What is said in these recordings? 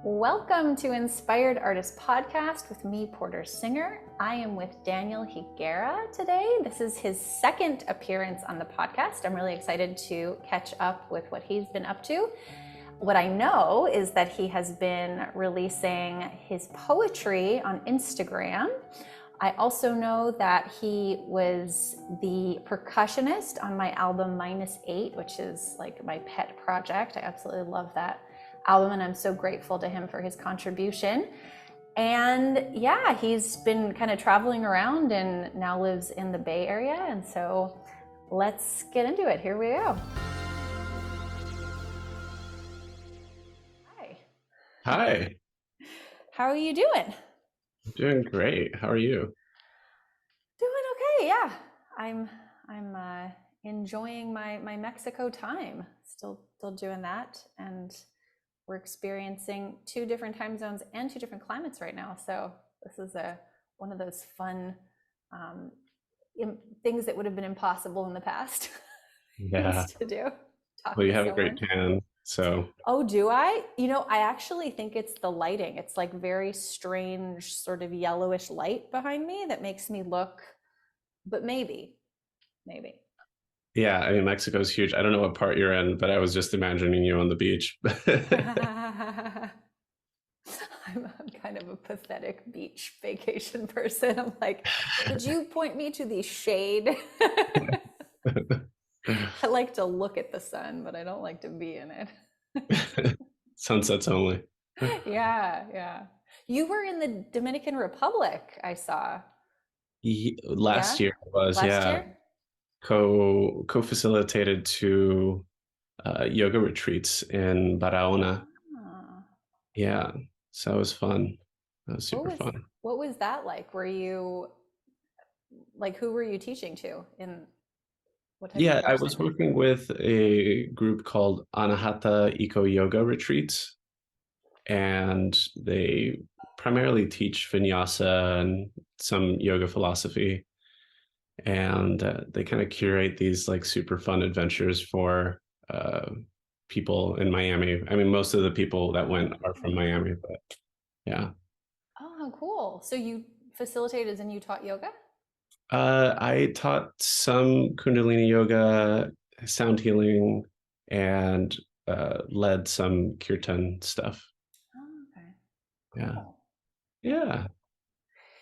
Welcome to Inspired Artist Podcast with me, Porter Singer. I am with Daniel Higuera today. This is his second appearance on the podcast. I'm really excited to catch up with what he's been up to. What I know is that he has been releasing his poetry on Instagram. I also know that he was the percussionist on my album -8, which is like my pet project. I absolutely love that album, and I'm so grateful to him for his contribution. And yeah, he's been kind of traveling around and now lives in the Bay Area. And so let's get into it. Here we go. Hi. Hi. How are you doing? I'm doing great. How are you? Doing okay, yeah. I'm enjoying my Mexico time. Still doing that, and we're experiencing 2 different time zones and 2 different climates right now. So this is one of those fun things that would have been impossible in the past. Yeah. To do. Well, you have a great tan, so. Oh, do I? I actually think it's the lighting. It's like very strange, sort of yellowish light behind me that makes me look, but maybe. Yeah, I mean, Mexico's huge. I don't know what part you're in, but I was just imagining you on the beach. I'm kind of a pathetic beach vacation person. I'm like, could you point me to the shade? I like to look at the sun, but I don't like to be in it. Sunsets only. Yeah. You were in the Dominican Republic, I saw. Last year was, Last yeah. year? Co-facilitated 2 yoga retreats in Barahona. Ah. Yeah, so it was fun. That was super fun. What was that like? Were you like, who were you teaching to? In what type of Yeah, I was person? working with a group called Anahata Eco Yoga Retreats, and they primarily teach vinyasa and some yoga philosophy. And they kind of curate these like super fun adventures for people in Miami. I mean, most of the people that went are from Miami, but yeah. Oh, how cool. So you facilitated and you taught yoga? I taught some Kundalini yoga, sound healing, and led some kirtan stuff. Oh, okay. Yeah. Cool. Yeah.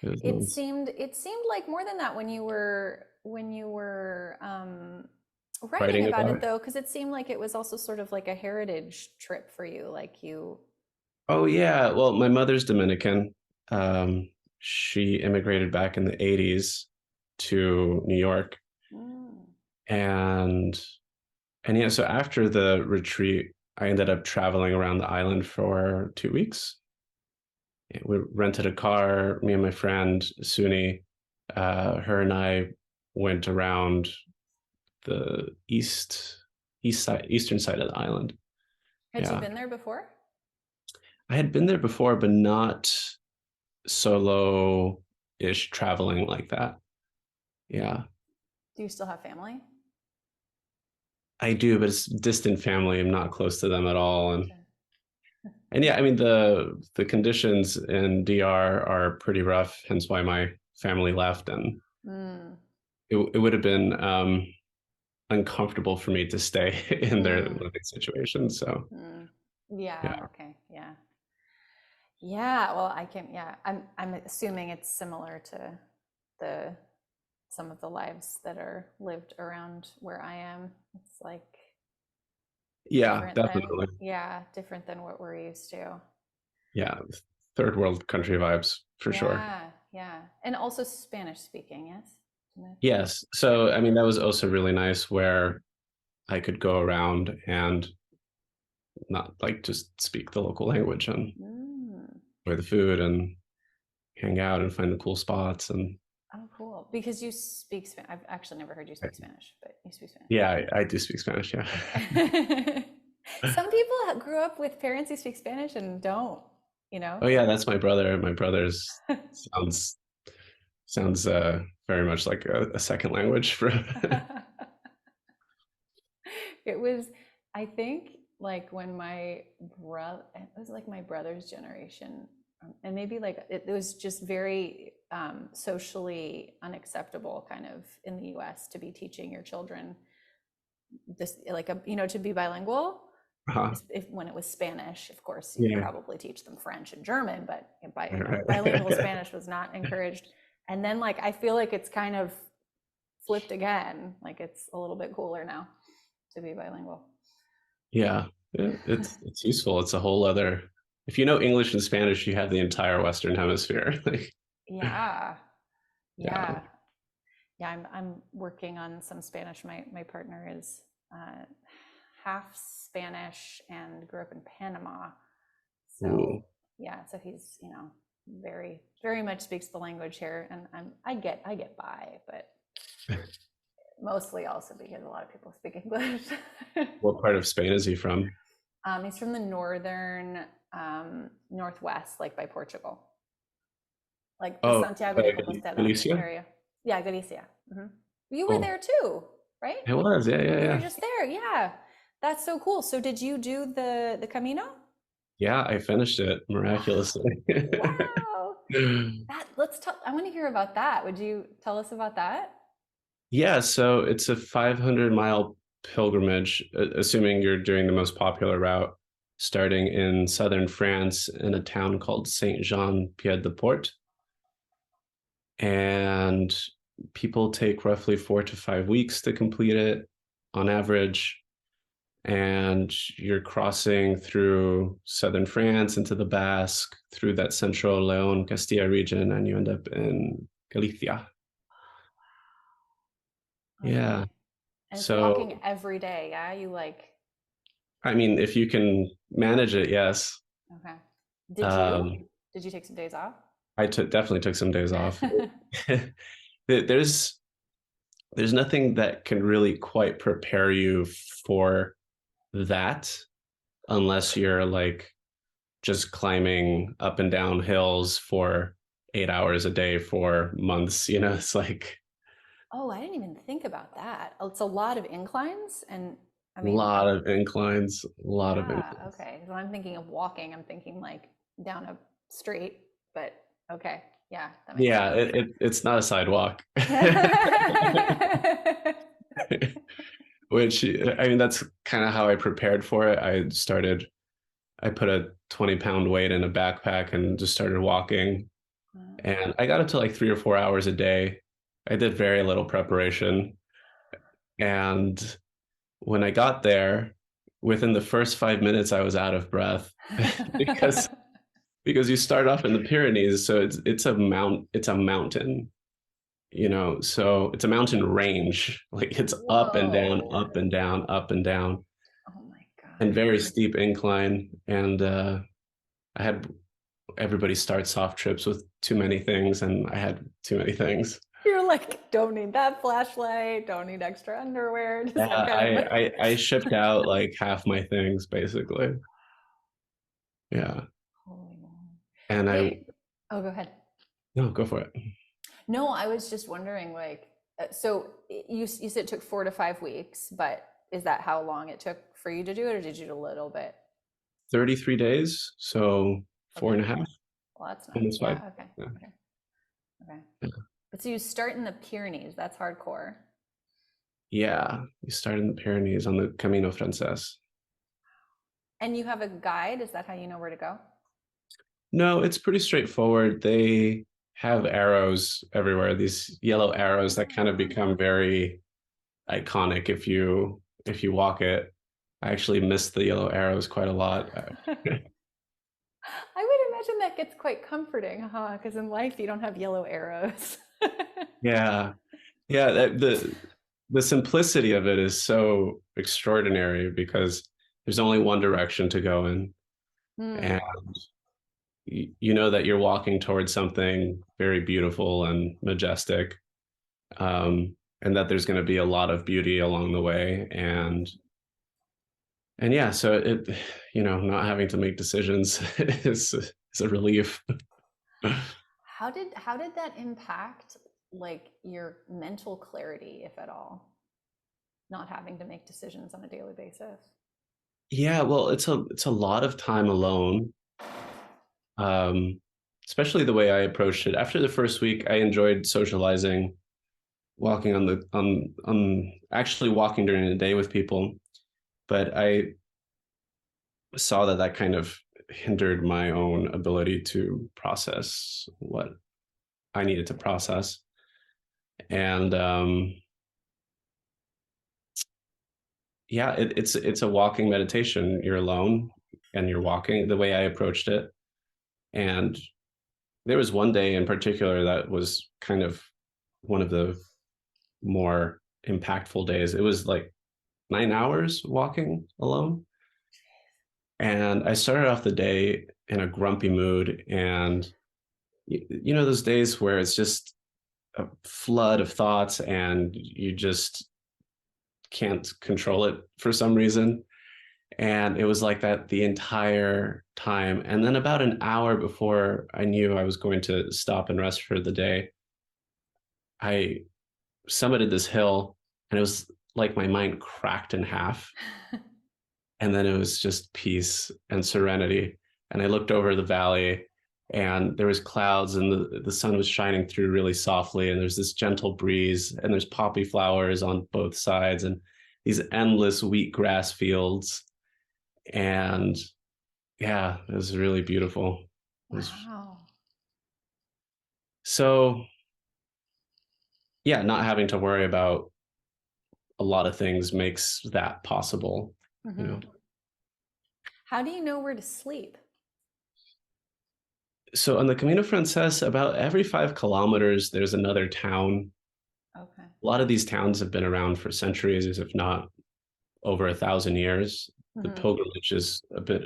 It It was seemed it seemed like more than that when you were writing writing about about it, it. though, because it seemed like it was also sort of like a heritage trip for you, like you. Oh yeah. Well, my mother's Dominican. She immigrated back in the 80s to New York. Mm. And yeah, so after the retreat, I ended up traveling around the island for 2 weeks. We rented a car, me and my friend Suni. Her and I went around the eastern side of the island. Had you Yeah. been there before? I had been there before, but not solo-ish traveling like that. Yeah. Do you still have family? I do, but it's distant family. I'm not close to them at all. And Sure. yeah, I mean the conditions in DR are pretty rough, hence why my family left. And Mm. it would have been uncomfortable for me to stay in their Mm. living situation. So Mm. Yeah, yeah. okay. Yeah, well, I'm assuming it's similar to the some of the lives that are lived around where I am. It's like Yeah, different than, definitely. yeah, different than what we're used to. Yeah. Third world country vibes for sure. Yeah. And also Spanish speaking, yes? Yes. Yeah. So I mean that was also really nice where I could go around and not like just speak the local language and Mm. enjoy the food and hang out and find the cool spots. And Oh, cool. Because you speak Spanish. I've actually never heard you speak Spanish, but you speak Spanish. yeah, I do speak Spanish. Yeah. Okay. Some people grew up with parents who speak Spanish and don't, you know? Oh yeah, that's my brother. My brother's sounds very much like a second language for. It was, I think like when my brother, it was like my brother's generation, and maybe like it was just very socially unacceptable kind of in the US to be teaching your children this, like a, to be bilingual. Uh-huh. If when it was Spanish, of course, you could Yeah. probably teach them French and German, but Right. bilingual Spanish was not encouraged. And then like I feel like it's kind of flipped again. Like it's a little bit cooler now to be bilingual. Yeah. It's useful. It's a whole other. If you know English and Spanish, you have the entire Western Hemisphere. Like, Yeah, yeah. yeah, yeah. I'm working on some Spanish. My partner is uh, half Spanish and grew up in Panama. Ooh. So yeah, so he's very much speaks the language here, and I get by, but mostly also because a lot of people speak English. What part of Spain is he from? He's from the northern northwest, like by Portugal, like the Oh, Santiago de Compostela Galicia? area. Yeah, Galicia. You were Oh, there too, right? it was. Yeah, yeah, You were yeah. just there. Yeah, that's so cool. So did you do the Camino? Yeah, I finished it miraculously. Wow. That let's talk. I want to hear about that. Would you tell us about that? Yeah, so it's a 500-mile pilgrimage, assuming you're doing the most popular route, starting in southern France in a town called Saint-Jean-Pied-de-Port. And people take roughly 4 to 5 weeks to complete it on average. And you're crossing through southern France into the Basque, through that central Leon Castilla region, and you end up in Galicia. Okay. Yeah. And it's So, walking every day. Yeah, you like. I mean, if you can manage it, yes. Okay. Did you? Um, Did you take some days off? definitely took some days off. There's there's nothing that can really quite prepare you for that unless you're like just climbing up and down hills for 8 hours a day for months. It's like Oh, I didn't even think about that. Oh, it's a lot of inclines, and I a mean, lot of inclines, a lot of yeah, inclines. okay. When I'm thinking of walking, I'm thinking like down a street, but okay, yeah, that makes Yeah, sense. it's not a sidewalk. Which, I mean, that's kind of how I prepared for it. I put a 20-pound weight in a backpack and just started walking. And I got up to like 3 or 4 hours a day. I did very little preparation. And when I got there, within the first 5 minutes, I was out of breath because you start off in the Pyrenees, so it's a mountain, so it's a mountain range. Like it's up and down, Whoa. up and down, up and down, Oh my and God. very steep incline. And I had everybody starts off trips with too many things, and I had too many things. You're like, don't need that flashlight, don't need extra underwear. Just Yeah, like kind of. I shipped out like half my things basically. Yeah, Holy moly. and I Wait. Oh, go ahead. no, go for it. No, I was just wondering, like, so you said it took 4 to 5 weeks, but is that how long it took for you to do it, or did you do a little bit? 33 days, so four Okay. and a half, Well, that's not. almost five. Yeah. Okay. Yeah. Okay. Okay. But so you start in the Pyrenees. That's hardcore. Yeah, we started in the Pyrenees on the Camino Frances. And you have a guide. Is that how you know where to go? No, it's pretty straightforward. They have arrows everywhere, these yellow arrows that kind of become very iconic if you walk it. I actually miss the yellow arrows quite a lot. I would imagine that gets quite comforting, huh? Because in life you don't have yellow arrows. Yeah. Yeah, the simplicity of it is so extraordinary because there's only one direction to go in. And Hmm. you know that you're walking towards something very beautiful and majestic, and that there's going to be a lot of beauty along the way. And yeah, so not having to make decisions is a relief. How did that impact like your mental clarity, if at all? Not having to make decisions on a daily basis. Yeah, well, it's a lot of time alone. Um, Especially the way I approached it. After the first week, I enjoyed socializing, walking on actually walking during the day with people, but I saw that that kind of hindered my own ability to process what I needed to process. And yeah, it's a walking meditation. You're alone and you're walking the way I approached it. And there was one day in particular that was kind of one of the more impactful days. It was like 9 hours walking alone. And I started off the day in a grumpy mood. And you know, those days where it's just a flood of thoughts and you just can't control it for some reason. And it was like that the entire time. And then about an hour before I knew I was going to stop and rest for the day, I summited this hill and it was like my mind cracked in half. And then it was just peace and serenity. And I looked over the valley and there was clouds and the sun was shining through really softly. And there's this gentle breeze and there's poppy flowers on both sides and these endless wheatgrass fields. And yeah, it was really beautiful. It was, Wow. so yeah, not having to worry about a lot of things makes that possible, you Hmm. know. How do you know where to sleep? So on the Camino Frances, about every 5 kilometers, there's another town. Okay. A lot of these towns have been around for centuries, if not over 1,000 years. The Hmm. pilgrimage is a bit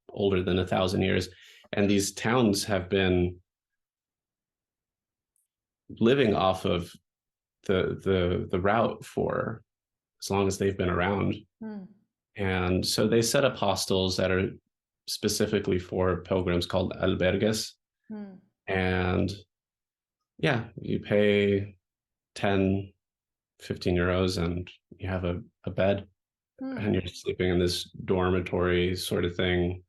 older than 1,000 years, and these towns have been living off of the route for as long as they've been around. Hmm. And so they set up hostels that are specifically for pilgrims called albergues. Hmm. And yeah, you pay 10, 15 euros and you have a bed Hmm. and you're sleeping in this dormitory sort of thing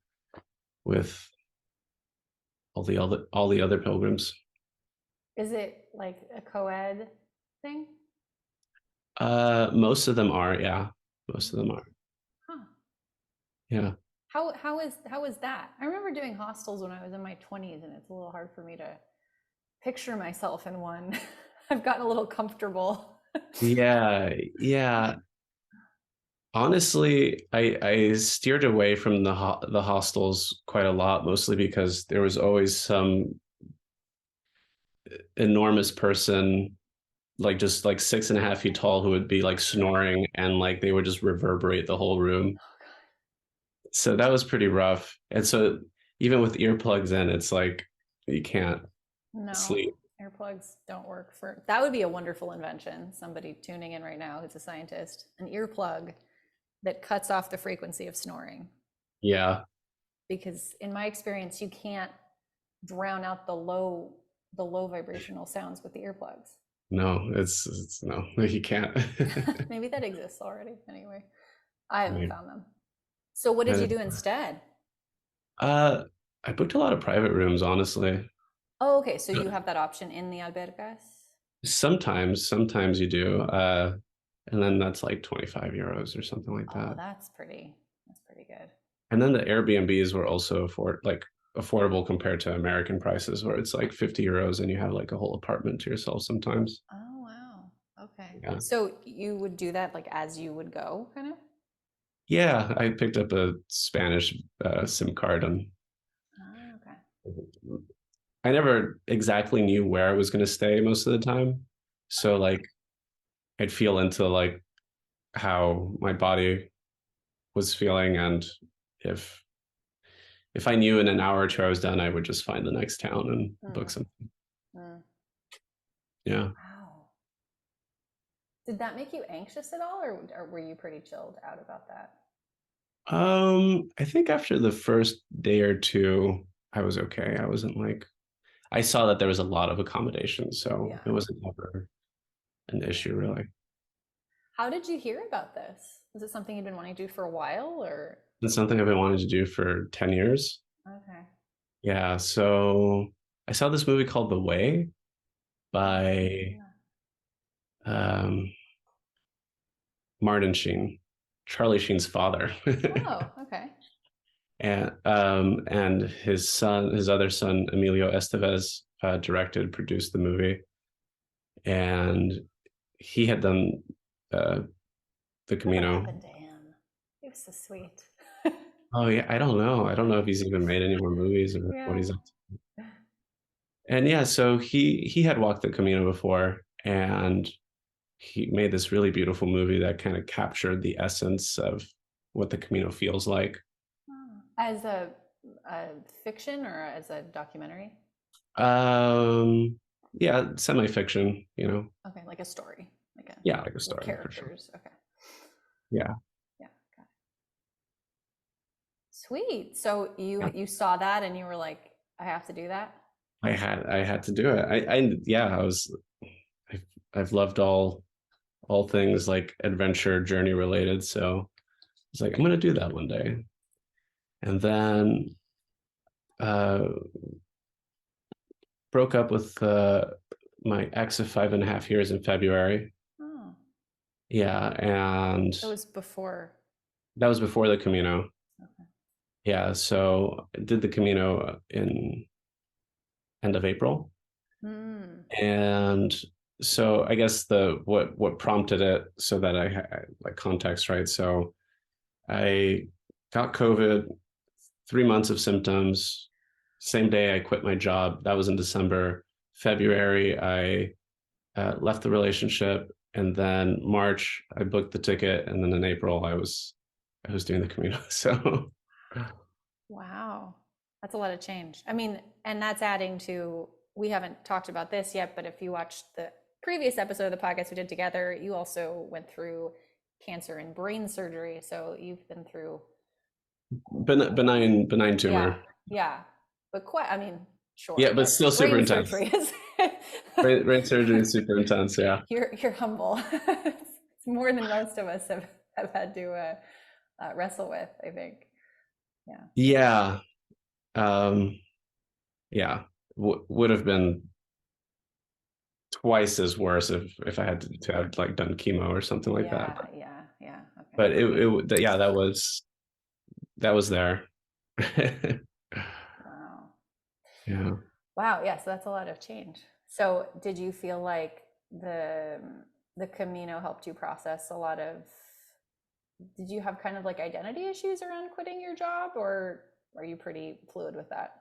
with all the other pilgrims. Is it like a co-ed thing? Most of them are, yeah. Most of them are. Huh. Yeah. How is that? I remember doing hostels when I was in my 20s, and it's a little hard for me to picture myself in one. I've gotten a little comfortable. Yeah, yeah. Honestly, I steered away from the hostels quite a lot, mostly because there was always some enormous person, like just like 6.5 feet tall, who would be like snoring and like they would just reverberate the whole room. So that was pretty rough. And so even with earplugs in, it's like you can't No, sleep. earplugs don't work for that. Would be a wonderful invention. Somebody tuning in right now who's a scientist, an earplug that cuts off the frequency of snoring. Yeah, Because in my experience, you can't drown out the low vibrational sounds with the earplugs. no, it's no, you can't. Maybe that exists already. Anyway, I haven't Right. found them. So what did you And, do instead? uh, I booked a lot of private rooms, honestly. Oh, okay. So you have that option in the albergas? Sometimes you do. And then that's like 25 euros or something like Oh, that. that's pretty good. And then the Airbnbs were also affordable compared to American prices, where it's like 50 euros and you have like a whole apartment to yourself sometimes. Oh, wow. Okay. Yeah. So you would do that like as you would go, kind of? Yeah, I picked up a Spanish SIM card and Ah, okay. I never exactly knew where I was going to stay most of the time. So like I'd feel into like how my body was feeling, and if if I knew in an hour or two I was done, I would just find the next town and book Mm, something. mm. Yeah. Wow. Did that make you anxious at all, or were you pretty chilled out about that? I think after the first day or two, I was okay. I wasn't like I saw that there was a lot of accommodations, so Yeah. it wasn't ever an issue really. How did you hear about this? Is it something you've been wanting to do for a while, or? It's something I've been wanting to do for 10 years. Okay. Yeah, so I saw this movie called The Way by Yeah. um, Martin Sheen, Charlie Sheen's father. Oh, okay. And his other son, Emilio Estevez, directed, produced the movie, and he had done uh, the Whatever Camino. happened to him? He was so sweet. Oh yeah, I don't know. I don't know if he's even made any more movies or what Yeah. he's up to. And yeah, so he had walked the Camino before, and he made this really beautiful movie that kind of captured the essence of what the Camino feels like. Oh. As a fiction or as a documentary? Um, yeah, semi-fiction, you know. Okay, like a story, like a Yeah, like a with story for sure. characters. Okay. Yeah, Yeah. Got it. Sweet. So yeah. you saw that and you were like, I have to do that. I had to do it. I yeah, I've, I've loved all things like adventure journey related. So it's like I'm gonna do that one day. And then uh broke up with my ex of 5.5 years in February. Oh, Yeah, and it was before. that was before the Camino. Okay. Yeah, so I did the Camino in end of April. Mm. And so I guess the what prompted it, so that like context, right? So I got COVID, 3 months of symptoms. Same day I quit my job. That was in December. February, I left the relationship, and then March I booked the ticket, and then in April I was doing the Camino. So Wow. That's a lot of change. I mean, and that's adding to, we haven't talked about this yet, but if you watched the previous episode of the podcast we did together, you also went through cancer and brain surgery. So you've been through, benign yeah, tumor. yeah. But quite, I mean, Yeah, sure, but but still super brain intense. surgery is Brain surgery is super intense. Yeah. you're humble. It's more than most of us have had to wrestle with, I think. Yeah. Yeah. Um, yeah. Would have been twice as worse if I had to have like done chemo or something like that. Yeah, yeah, yeah. Okay. But yeah, that was there. Wow. Yeah. Wow, yeah, so that's a lot of change. So did you feel like the Camino helped you process a lot of, did you have kind of like identity issues around quitting your job, or are you pretty fluid with that?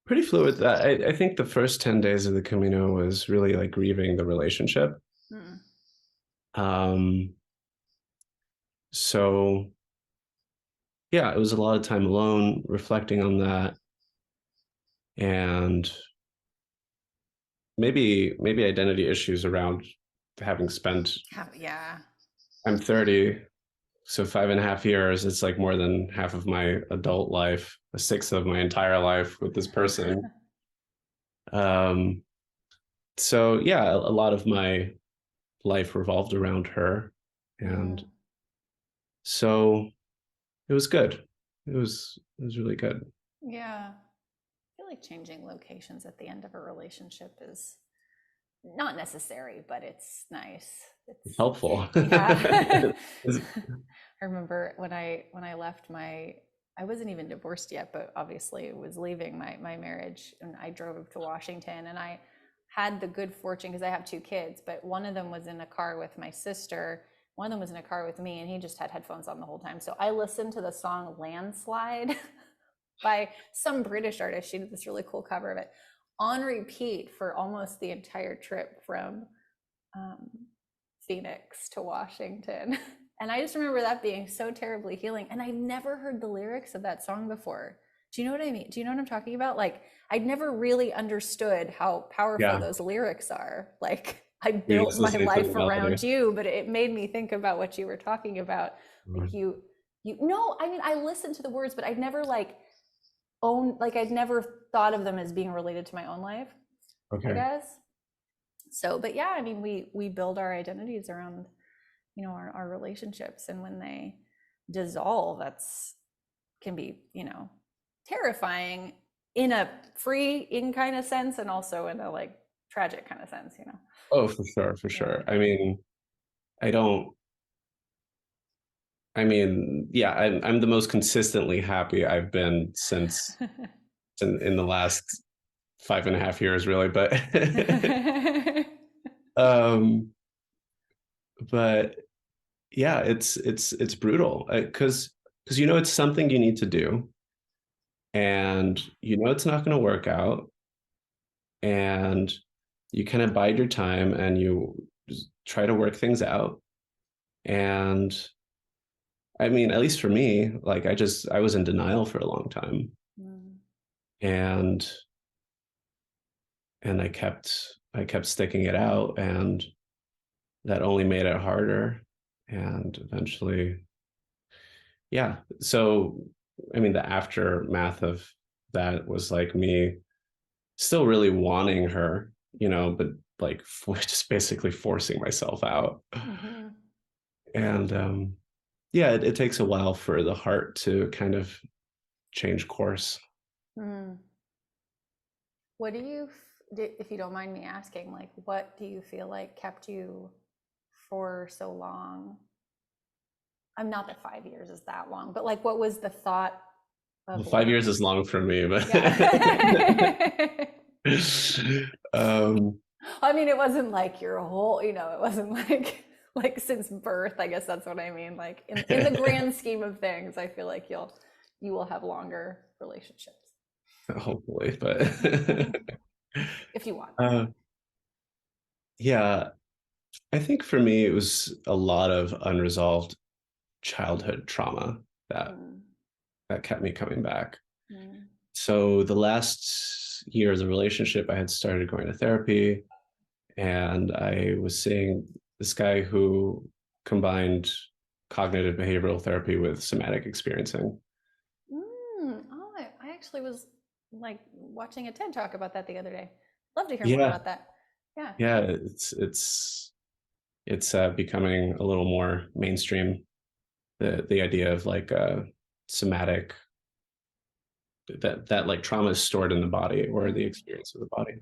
Pretty fluid. I think the first 10 days of the Camino was really like grieving the relationship. Mm. Um, so yeah, it was a lot of time alone, reflecting on that, and maybe identity issues around having spent. Yeah. I'm 30, so 5.5 years. It's like more than half of my adult life, a sixth of my entire life with this person. Um, so yeah, a lot of my life revolved around her, Yeah. and so it was good. It was really good. Yeah. I feel like changing locations at the end of a relationship is not necessary, but it's nice. It's It's helpful. yeah. I remember when I left my, I wasn't even divorced yet, but obviously was leaving my marriage, and I drove to Washington, and I had the good fortune, because I have two kids, but one of them was in a car with my sister, one of them was in a car with me, and he just had headphones on the whole time. So I listened to the song Landslide by some British artist. She did this really cool cover of it on repeat for almost the entire trip from um, Phoenix to Washington. And I just remember that being so terribly healing. And I'd never heard the lyrics of that song before. Do you know what I mean? Do you know what I'm talking about? Like, I'd never really understood how powerful Yeah, those lyrics are. Like, I you're built just my listening to the life melody. around you, but it made me think about what you were talking about. Like, no, I mean, I listened to the words, but I'd never I'd never thought of them as being related to my own life, I Okay. guess. So, but yeah, I mean, we build our identities around you know, our relationships. And when they dissolve, that's can be, you know, terrifying in a freeing kind of sense, and also in a like tragic kind of sense, you know. Oh, for sure, for Yeah. sure. I mean, I don't. I mean, yeah, I'm the most consistently happy I've been since in the last 5.5 years, really. Um, but yeah, it's brutal because you know it's something you need to do, and you know it's not going to work out, and you kind of bide your time and you just try to work things out. And I mean, at least for me, like I was in denial for a long time, Mm. and I kept sticking it out, and that only made it harder. And eventually, yeah. So, I mean, the aftermath of that was like me still really wanting her, you know, but like just basically forcing myself out. Mm-hmm. And yeah, it takes a while for the heart to kind of change course. Mm. What do you, if you don't mind me asking, like, what do you feel like kept you for so long? I'm not that 5 years is that long, but like, what was the thought Well, of 5 years like, is long for me, but yeah. um, I mean, it wasn't like your whole, you know, it wasn't like since birth. I guess that's what I mean. Like in the grand scheme of things, I feel like you will have longer relationships hopefully, but if you want. uh, yeah, I think for me it was a lot of unresolved childhood trauma that Mm, that kept me coming back. mm, So the last year of the relationship, I had started going to therapy, and I was seeing this guy who combined cognitive behavioral therapy with somatic experiencing. mm. Oh, I actually was like watching a TED talk about that the other day. Love to hear more Yeah, about that. Yeah. yeah, it's becoming a little more mainstream. The idea of like somatic that like trauma is stored in the body or the Mm, experience of the body.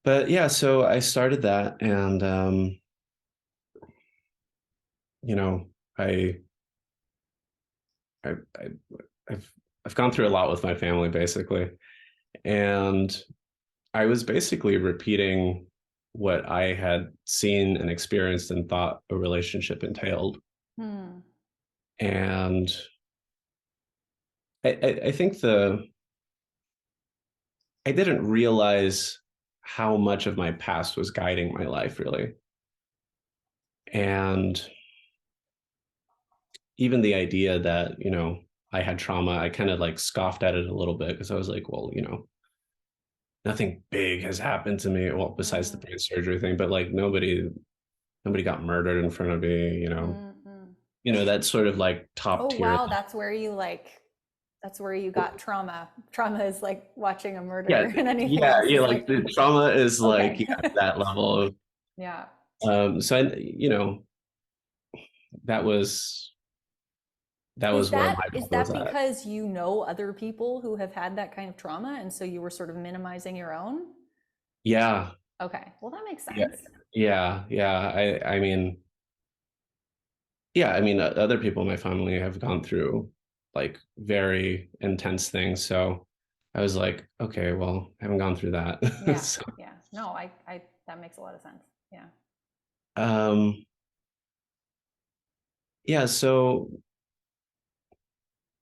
But yeah, so I started that, and you know, I I, I I've I've gone through a lot with my family basically, and I was basically repeating what I had seen and experienced and thought a relationship entailed. mm, And I think I didn't realize how much of my past was guiding my life really. And even the idea that, you know, I had trauma, I kind of like scoffed at it a little bit because I was like, well, you know, nothing big has happened to me. Well, besides the mm, brain surgery thing, but like nobody got murdered in front of me, mm, mm. you know, that's sort of like top Oh tier. wow, that's where you got trauma. Trauma is like watching a Yeah, murder, and anything yeah, else yeah. is Like like the trauma is like, okay. yeah, that level of Yeah. so I, you know, that was that was where my Is bubble was that at. because you know other people who have had that kind of trauma, and so you were sort of minimizing your own? Yeah, Okay, well that makes yeah, sense. yeah. I mean, other people in my family have gone through like very intense things. So I was like, okay, well, I haven't gone through that. Yeah, So, yeah. No, I that makes a lot of sense. Yeah. um, yeah. So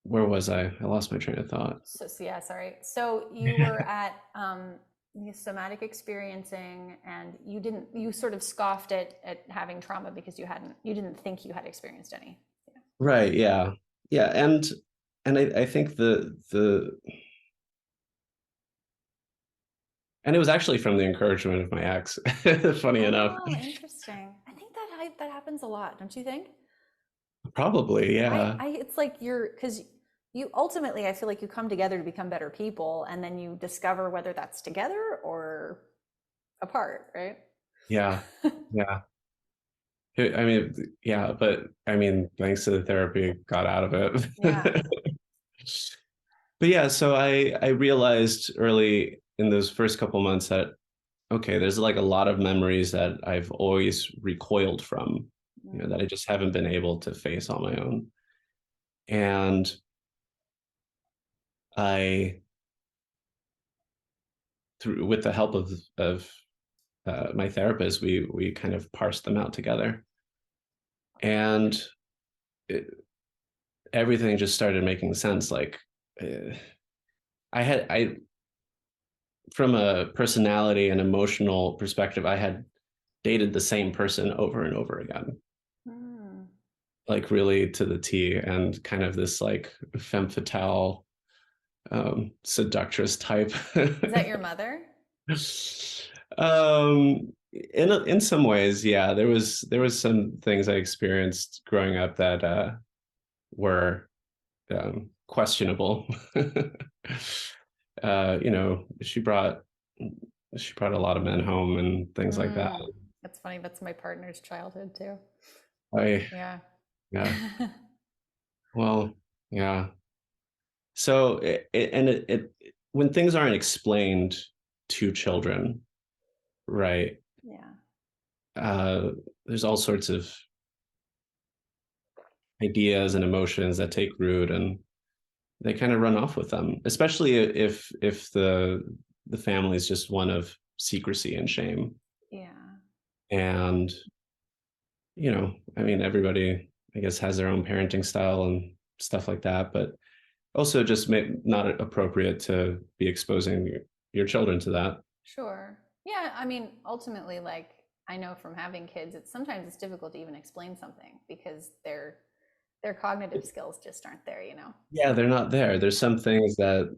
where was I? I lost my train of thought. So yeah, sorry. So you were at the somatic experiencing, and you sort of scoffed at having trauma because you didn't think you had experienced any. Yeah. Right. Yeah. Yeah. And I think and it was actually from the encouragement of my ex, funny enough. Oh, interesting. I think that happens a lot, don't you think? Probably, yeah. It's like because you ultimately, I feel like you come together to become better people, and then you discover whether that's together or apart, right? Yeah. Yeah. I mean, yeah, but I mean, thanks to the therapy, got out of Yeah. it. But yeah, so I realized early in those first couple months that okay, there's like a lot of memories that I've always recoiled from, that Mm. I just haven't been able to face on my own. And I, through with the help of my therapist, we kind of parsed them out together, and it, everything just started making sense. Like uh, I from a personality and emotional perspective, I had dated the same person over and over again, Mm. like really to the T, and kind of this like femme fatale, seductress type. Is that your mother? In some ways, yeah, there was some things I experienced growing up that were questionable. You know, she brought a lot of men home and things like that. Mm. That's funny. That's my partner's childhood too. I Yeah. Yeah, well, yeah. So when things aren't explained to children, right? Yeah. Uh, there's all sorts of ideas and emotions that take root, and they kind of run off with them, especially if the family is just one of secrecy and shame. Yeah. And I mean, everybody, I guess, has their own parenting style and stuff like that, but also just not appropriate to be exposing your children to that. Sure. Yeah, I mean, ultimately, like I know from having kids, it's sometimes it's difficult to even explain something because their cognitive skills just aren't there, you know. Yeah, they're not there. There's some things that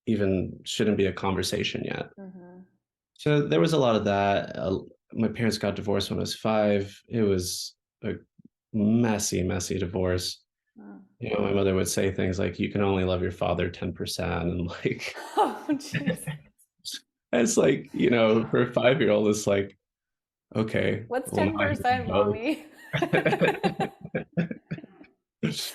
even shouldn't be a conversation yet. Mm-hmm. So there was a lot of that. My parents got divorced when I was 5. It was a messy, messy divorce. Mm. My mother would say things like, "You can only love your father 10%," and like, Oh, jeez. it's like, for a 5-year-old, it's like, okay, What's well, now I hate you 10%, both. mommy? Was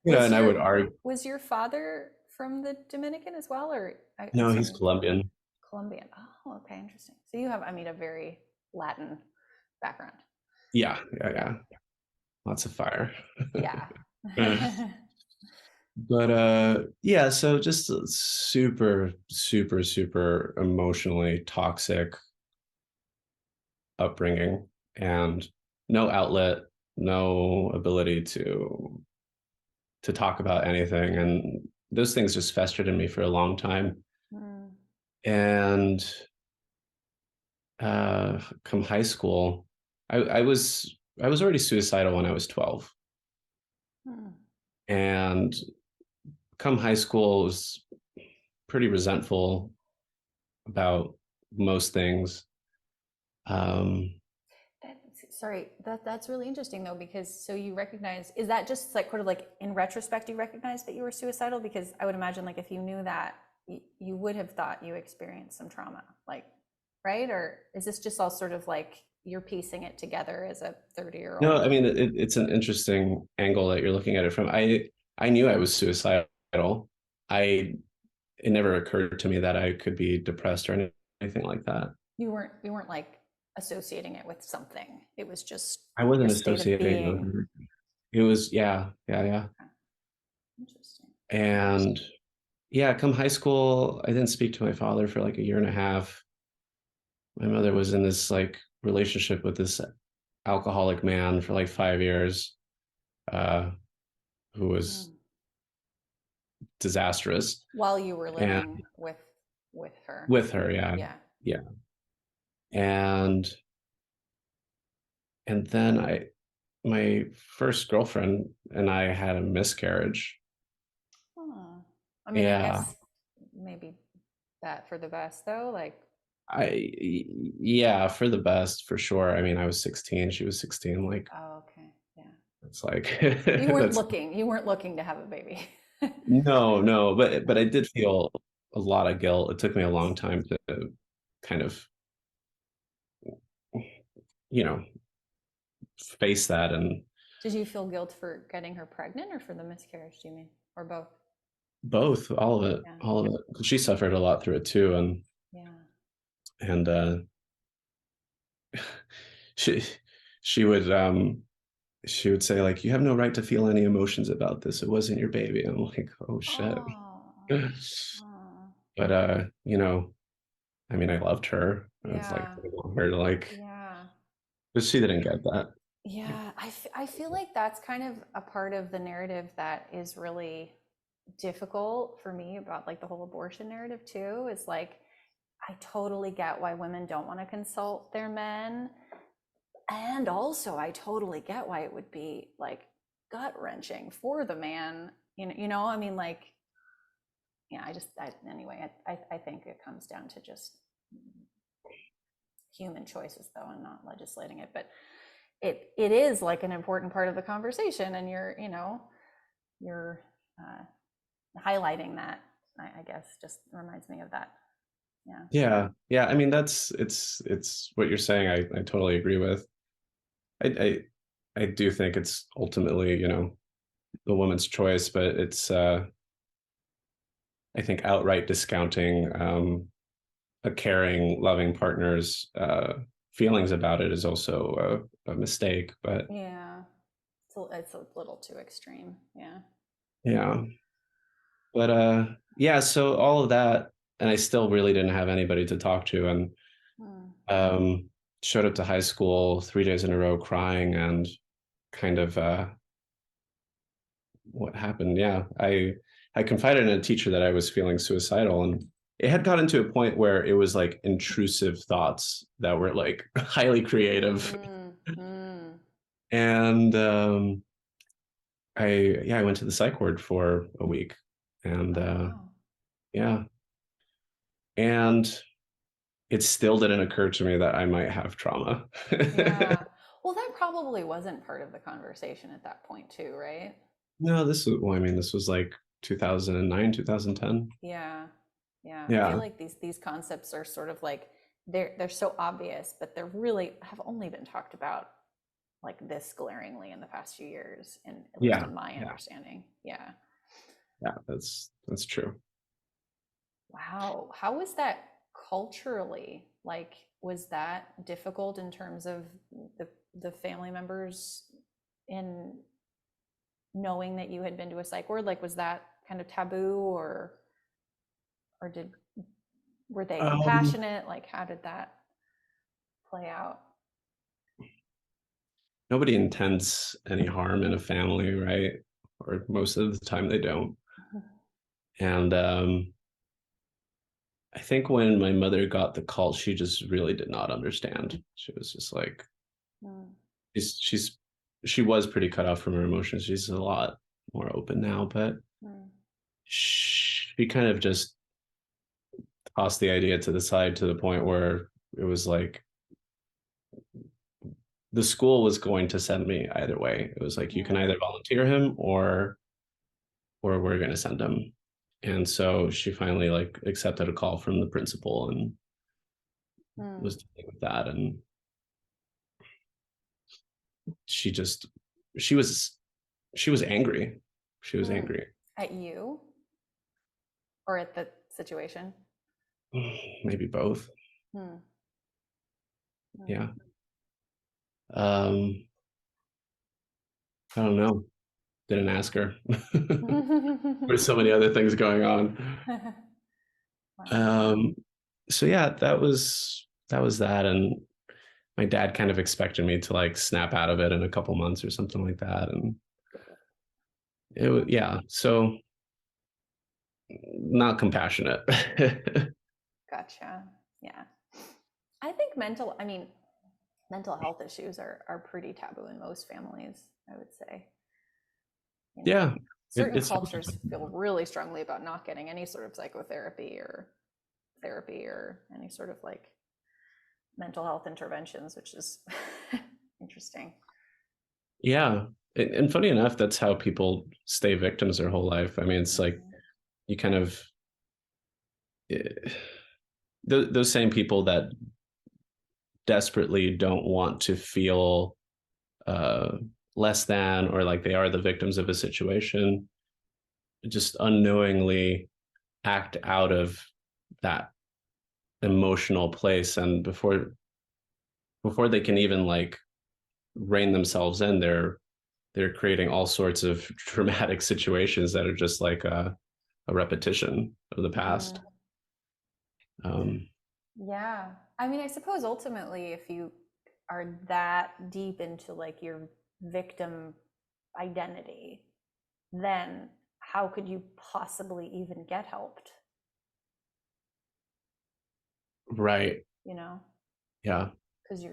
And I would your argue. was your father from the Dominican as well, or I No, he's assume Colombian. Colombian? Oh, okay, interesting. So you have, I mean, a very Latin background. Yeah, yeah, Yeah, yeah. Lots of fire. yeah. But yeah, so just a super, super, super emotionally toxic upbringing, and no outlet, no ability to talk about anything. And those things just festered in me for a long time. Mm, And come high school, I was already suicidal when I was 12. mm. And come high school, I was pretty resentful about most things. Um, Sorry, that's really interesting though, because so you recognize, is that just like sort of like in retrospect you recognize that you were suicidal? Because I would imagine like if you knew that, you would have thought you experienced some trauma, like, right? Or is this just all sort of like you're piecing it together as a 30-year no, old? I mean, it's an interesting angle that you're looking at it from. I knew I was suicidal. I It never occurred to me that I could be depressed or anything like that. You weren't like associating it with something. It was just I your wasn't state of associating with being. it. It was, yeah, yeah, yeah. Okay, interesting. And yeah, come high school, I didn't speak to my father for like a year and a half. My mother was in this like relationship with this alcoholic man for like 5 years, uh, who was Mm. disastrous. While you were And living with her. with her, yeah, Yeah. yeah. And then my first girlfriend and I had a miscarriage. Huh. I mean, I Yeah, guess maybe that for the best though. Like, I yeah, for the best, for sure. I mean, I was 16, she was 16. Like, oh, okay, yeah. it's like You weren't that's looking. You weren't looking to have a baby. no, no, but Yeah. I did feel a lot of guilt. It took me a long time to kind of, you know, face that. And Did you feel guilt for getting her pregnant or for the miscarriage, do you mean? Or both? both, all of it, Yeah. all of it. She suffered a lot through it too. Yeah. And she she would she would say like, you have no right to feel any emotions about this. It wasn't your baby. I'm like, oh shit. Oh. Oh. But I mean, I loved her. I was like, Yeah. I want her to like, Yeah. but she didn't get that. Yeah. I feel like that's kind of a part of the narrative that is really difficult for me about like the whole abortion narrative too, is like I totally get why women don't want to consult their men. And also I totally get why it would be like gut wrenching for the man. I mean, like, yeah, anyway, I think it comes down to just human choices though, and not legislating it. But it is like an important part of the conversation, and you're highlighting that. I guess just reminds me of that. Yeah. Yeah. I mean, it's what you're saying. I totally agree with. I do think it's ultimately, the woman's choice, but it's I think outright discounting a caring, loving partner's feelings about it is also a mistake. But Yeah. It's a little too extreme. Yeah. yeah, but yeah, so all of that, and I still really didn't have anybody to talk to, and Hmm. um, showed up to high school 3 days in a row crying, and kind of what happened. Yeah, I confided in a teacher that I was feeling suicidal, and it had gotten to a point where it was like intrusive thoughts that were like highly creative. Mm-hmm. And I went to the psych ward for a week, and Oh, wow. yeah, and it still didn't occur to me that I might have trauma. Yeah. Well, that probably wasn't part of the conversation at that point, too, right? No, well, I mean, this was like 2009, 2010. Yeah. Yeah. I feel Yeah, like these concepts are sort of like they're so obvious, but they're really have only been talked about like this glaringly in the past few years, and at least yeah, in my yeah, understanding. Yeah. yeah. That's true. Wow. How was that culturally? Like, was that difficult in terms of the the family members in knowing that you had been to a psych ward? Like, was that kind of taboo, or did were they Um, compassionate? Like, how did that play out? Nobody intends any harm in a family, right? Or most of the time they don't. And I think when my mother got the call, she just really did not understand. She was just like, Mm, she's she was pretty cut off from her emotions. She's a lot more open now, but mm, she kind of just tossed the idea to the side, to the point where it was like the school was going to send me either way. It was like, you can mm, either volunteer him, or we're going to send him. And so she finally like accepted a call from the principal and was mm, dealing with that. And she just she was she was angry. She was mm. angry. At you or at the situation? Maybe both. Mm, Yeah. um I don't know. Didn't ask her. mm. There's so many other things going on. Wow. um so yeah, that was that. And my dad kind of expected me to like snap out of it in a couple months or something like that. And it was, yeah, so not compassionate. Gotcha. Yeah. I mean, mental health issues are pretty taboo in most families, I would say. Yeah, Certain it's hard to cultures feel really strongly about not getting any sort of psychotherapy or therapy or any sort of like mental health interventions, which is interesting. yeah. And funny enough, that's how people stay victims their whole life. I mean, it's like Mhm. you kind of eh, those same people that desperately don't want to feel uh, less than, or like they are the victims of a situation, just unknowingly act out of that emotional place. And before they can even like rein themselves in, they're creating all sorts of dramatic situations that are just like a repetition of the past. Mm. Um, Yeah. I mean, I suppose ultimately, if you are that deep into like your victim identity, then how could you possibly even get helped? right. You know, Yeah. because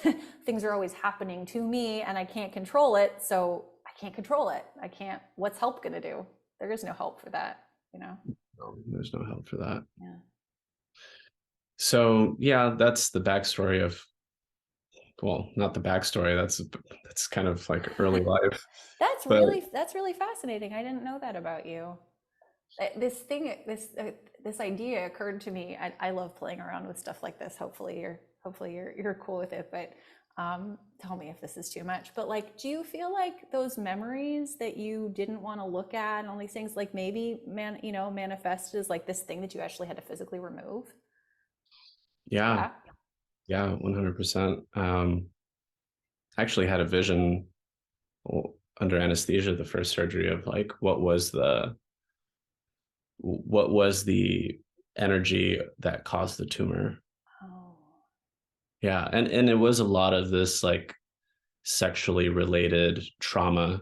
the things are always happening to me and I can't control it. So I can't control it. I can't, what's help going to do? There is no help for that, you know? No, there's no help for that. Yeah. So yeah, that's the backstory of, well, not the backstory. That's kind of like early life, but That's really fascinating. I didn't know that about you. This thing, this idea occurred to me. I love playing around with stuff like this. Hopefully you're cool with it. But tell me if this is too much. But like, do you feel like those memories that you didn't want to look at and all these things, like maybe manifested as like this thing that you actually had to physically remove? yeah, Yeah. yeah, 100%. Actually had a vision under anesthesia, the first surgery, of like what was the energy that caused the tumor. Oh. Yeah, and it was a lot of this like sexually related trauma,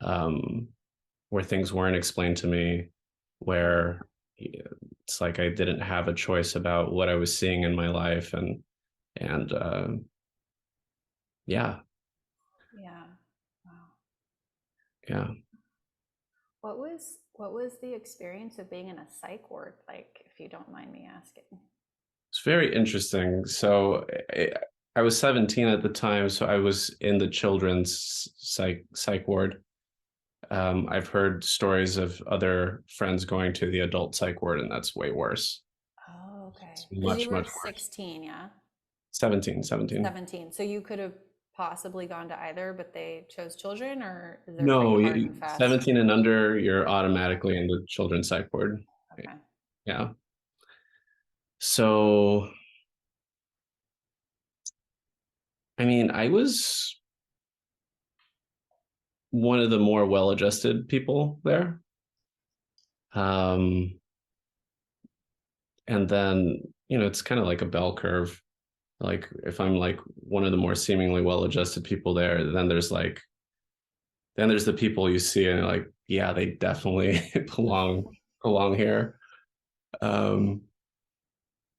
um, where things weren't explained to me, where it's like I didn't have a choice about what I was seeing in my life, and yeah, Yeah. Wow. yeah, What was the experience of being in a psych ward like, if you don't mind me asking? it's very interesting. So I was 17 at the time, so I was in the children's psych ward. I've heard stories of other friends going to the adult psych ward, and that's way worse. Oh, It's okay. Because you much, were much worse. 16, yeah? 17. 17. So you could have possibly gone to either, but they chose children, or is there pretty No, hard and fast? 17 and under, you're Okay. automatically in the children's psych ward. Okay. Yeah. So, I mean, I was one of the more well-adjusted people there. Um, and then, it's kind of like a bell curve. Like if I'm like one of the more seemingly well-adjusted people there, then there's the people you see and you're like, yeah, they definitely belong here. Um,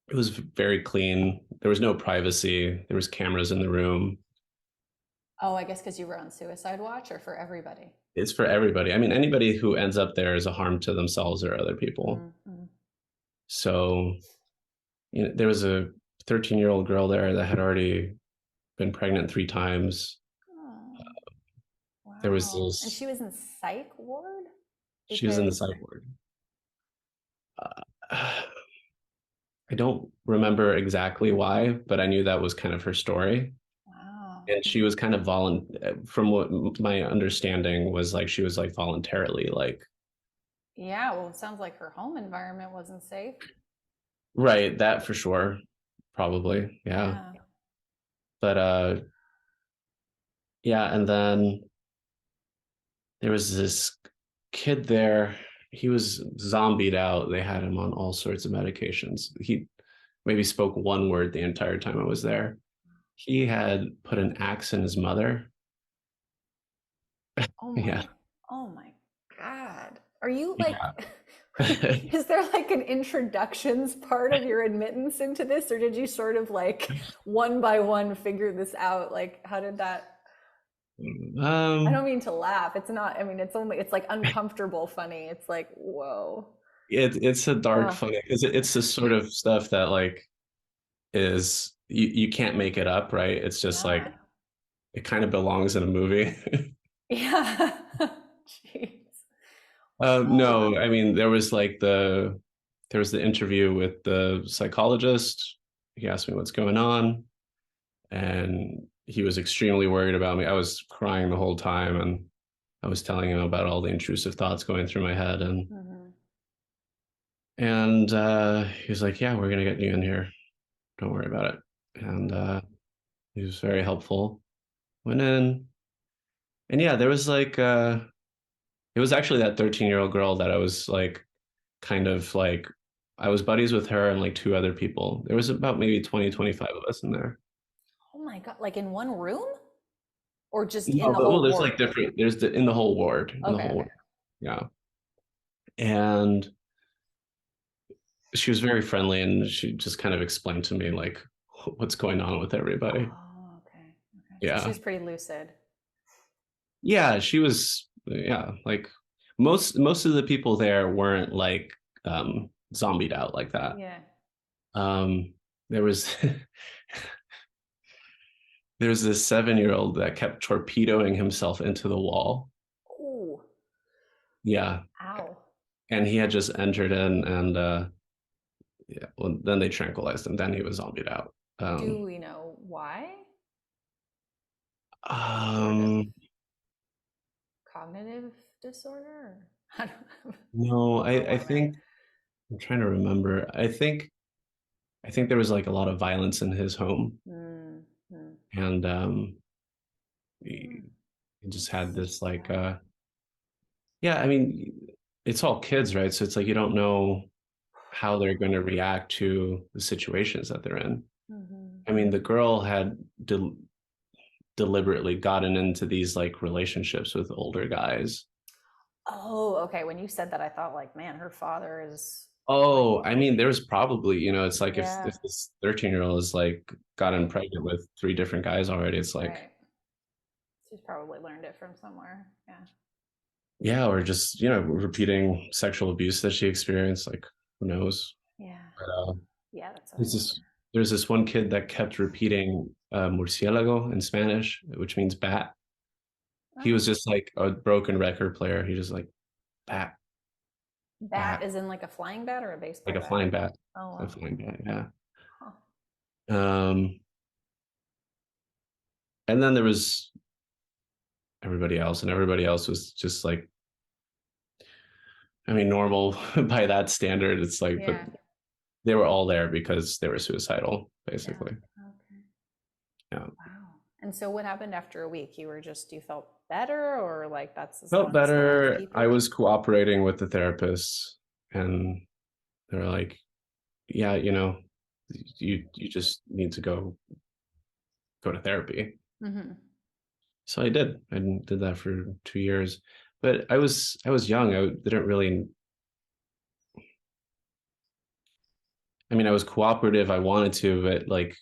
it was very clean. There was no privacy. There was cameras in the room. Oh, I guess because you were on suicide watch, or for everybody? It's for everybody. I mean, anybody who ends up there is a harm to themselves or other people. Mm-hmm. So, there was a 13-year-old girl there that had already been pregnant 3 times. Oh, There was wow. And this, she was in psych ward? she was in the Because, psych ward. Uh, I don't remember exactly why, but I knew that was kind of her story. wow. And she was kind of from what my understanding was, like she was like voluntarily like, Yeah, well, it sounds like her home environment wasn't safe. right, that for sure, probably, yeah. Yeah. But yeah, and then there was this kid there. He was zombied out. They had him on all sorts of medications. He maybe spoke one word the entire time I was there. He had put an axe in his mother. Oh Yeah. my, oh my God. Are you Yeah. like, is there like an introductions part of your admittance into this, or did you sort of like one by one figure this out? Like, how did that? I don't um mean to laugh. It's not, I mean, it's like uncomfortable funny. It's like, whoa. it's a dark Oh, funny because it's the sort of stuff that like is you can't make it up, right? It's just like yeah. it kind of belongs in a movie. Yeah. Jeez. Oh, No, I mean there was the interview with the psychologist. He asked me what's going on, and he was extremely worried about me. I was crying the whole time, and I was telling him about all the intrusive thoughts going through my head, and Mhm. he was like, "Yeah, we're gonna get you in here. Don't worry about it." And Mhm. he was very helpful. Went in, and yeah, there was like it was actually that 13-year-old girl that I was like kind of like I was buddies with her and like two other people. There was about maybe 20, 25 of us in there. Oh my God, like in one room or just in No, the but well, whole there's like ward? different. There's in the whole ward, in the Okay, whole okay. ward. Yeah, and she was very friendly, and she just kind of explained to me like what's going on with everybody. Oh, okay. Okay. So she Yeah, was pretty lucid. yeah, she was. Yeah, like most of the people there weren't like zombied out like that. Yeah. Um, there was there was this 7-year-old that kept torpedoing himself into the wall. Ooh. Yeah, Ow. and he had just entered in, and yeah, well, then they tranquilized him. Then he was zombied out. Do we know why? Sort of Um, cognitive disorder? I don't no, or I what, right? think I'm trying to remember. I think there was like a lot of violence in his home, Mm, mm, and mm. he, he just That's had so this like sad. yeah. I mean, it's all kids, right? So it's like you don't know how they're going to react to the situations that they're in. Hmm. I mean, the girl had deliberately gotten into these like relationships with older guys. Oh, okay. When you said that, I thought like, man, her father is like, Oh, I mean, there's probably, it's like yeah, if this 13-year-old is like gotten right, pregnant with three different guys already, it's like, right. She's probably learned it from somewhere. Yeah, yeah, or just, repeating sexual abuse that she experienced, like who knows? yeah, But yeah. That's what I there's wonder. there's this one kid that kept repeating murciélago in Spanish, which means bat. He Oh, was just like a broken record player. He just like bat, bat bat, is in like a flying bat or a like baseball a bat? flying bat, Oh a wow. flying bat, yeah. Huh. Um, and then there was everybody else, and everybody else was just like, I mean, normal by that standard. It's like, but Yeah, they were all there because they were suicidal, yeah. basically. Okay. Yeah. Wow. And so what happened after a week? You felt better or like that's as Felt long as they'll better. keep I it? was cooperating with the therapists, and they're like, yeah, you just need to go to therapy. Mm-hmm. So I did. I did that for 2 years, but I was young. I didn't really. I mean, I was cooperative. I wanted to, but like,